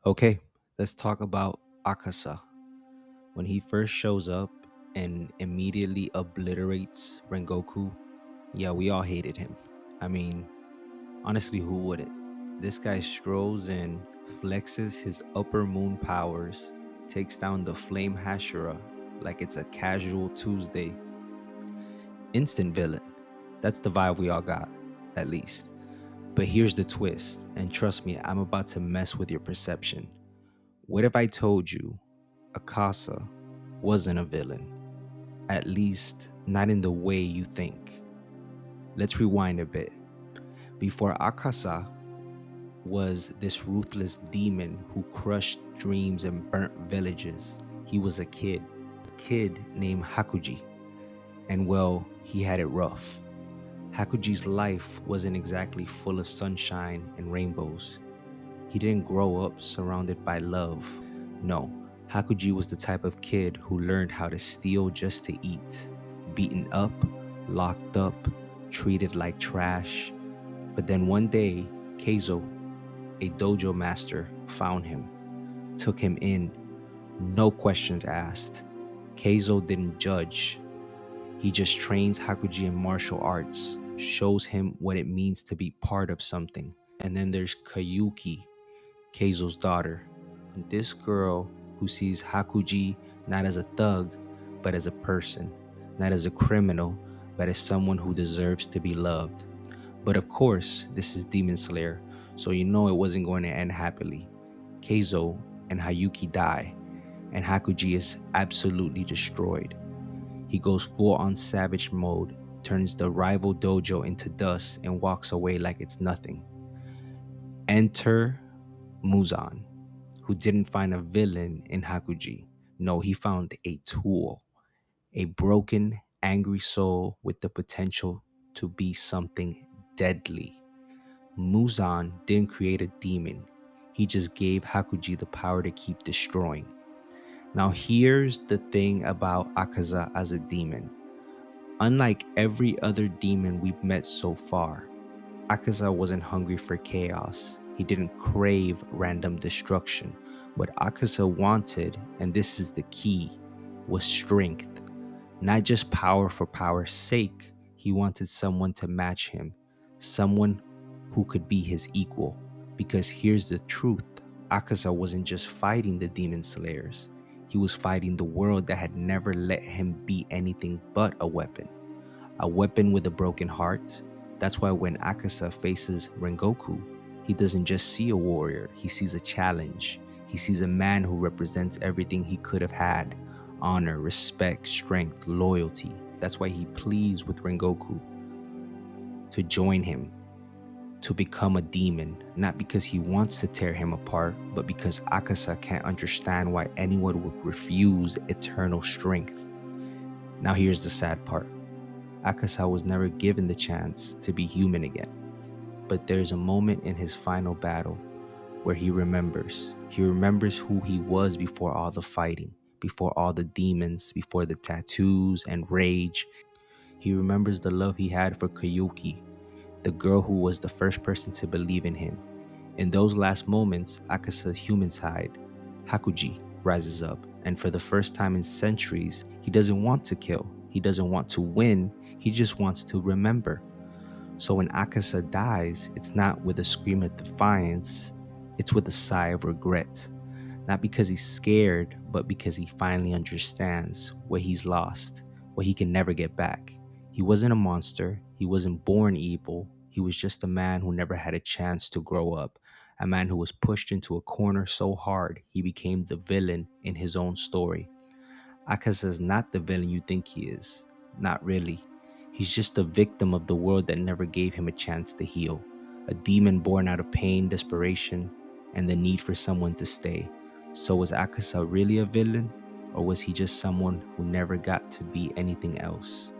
Okay, let's talk about Akaza. When he first shows up and immediately obliterates Rengoku, yeah, we all hated him. I mean, honestly, who wouldn't? This guy strolls in, flexes his upper moon powers, takes down the Flame Hashira like it's a casual Tuesday. Instant villain. That's the vibe we all got, at least. But here's the twist, and trust me, I'm about to mess with your perception. What if I told you Akasa wasn't a villain? At least, not in the way you think. Let's rewind a bit. Before Akasa was this ruthless demon who crushed dreams and burnt villages, he was a kid named Hakuji. And well, he had it rough. Hakuji's life wasn't exactly full of sunshine and rainbows. He didn't grow up surrounded by love. No, Hakuji was the type of kid who learned how to steal just to eat. Beaten up, locked up, treated like trash. But then one day, Keizo, a dojo master, found him, took him in, no questions asked. Keizo didn't judge. He just trains Hakuji in martial arts, shows him what it means to be part of something. And then there's Kayuki, Keizo's daughter. This girl who sees Hakuji not as a thug, but as a person, not as a criminal, but as someone who deserves to be loved. But of course, this is Demon Slayer, so you know it wasn't going to end happily. Keizo and Hayuki die, and Hakuji is absolutely destroyed. He goes full on savage mode, turns the rival dojo into dust, and walks away like it's nothing. Enter Muzan, who didn't find a villain in Hakuji. No, he found a tool, a broken, angry soul with the potential to be something deadly. Muzan didn't create a demon, he just gave Hakuji the power to keep destroying. Now, here's the thing about Akaza as a demon. Unlike every other demon we've met so far, Akaza wasn't hungry for chaos. He didn't crave random destruction. What Akaza wanted, and this is the key, was strength. Not just power for power's sake. He wanted someone to match him, someone who could be his equal. Because here's the truth, Akaza wasn't just fighting the demon slayers. He was fighting the world that had never let him be anything but a weapon with a broken heart. That's why when Akaza faces Rengoku, he doesn't just see a warrior, he sees a challenge. He sees a man who represents everything he could have had: honor, respect, strength, loyalty. That's why he pleads with Rengoku to join him, to become a demon, not because he wants to tear him apart, but because Akaza can't understand why anyone would refuse eternal strength. Now here's the sad part. Akaza was never given the chance to be human again. But there's a moment in his final battle where he remembers. He remembers who he was before all the fighting, before all the demons, before the tattoos and rage. He remembers the love he had for Kayuki, the girl who was the first person to believe in him. In those last moments, Akasa's human side, Hakuji, rises up, and for the first time in centuries, he doesn't want to kill. He doesn't want to win. He just wants to remember. So when Akasa dies, it's not with a scream of defiance, it's with a sigh of regret. Not because he's scared, but because he finally understands what he's lost, what he can never get back. He wasn't a monster, he wasn't born evil, he was just a man who never had a chance to grow up, a man who was pushed into a corner so hard he became the villain in his own story. Akaza is not the villain you think he is. Not really. He's just a victim of the world that never gave him a chance to heal. A demon born out of pain, desperation, and the need for someone to stay. So was Akaza really a villain? Or was he just someone who never got to be anything else?